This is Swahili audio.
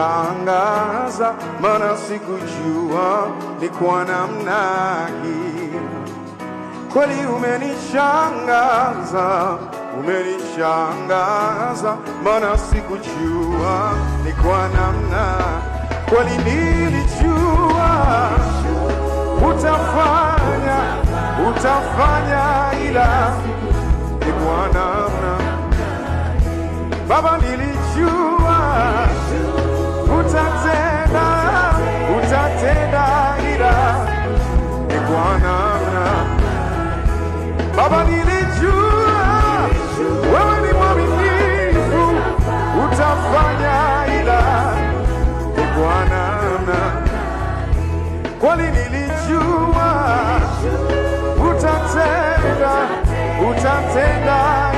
Umenishangaza, maana sikujua ni kwa namna hii. Kweli umenishangaza, umenishangaza, maana sikujua ni kwa namna. Kweli nilijua utafanya ila ni kwa namna. Baba, nilijua utatenda ila ni kwa namna. Baba, nilijua wewe ni mwaminifu, utafanya ila ni kwa namna. Kweli nilijua utatenda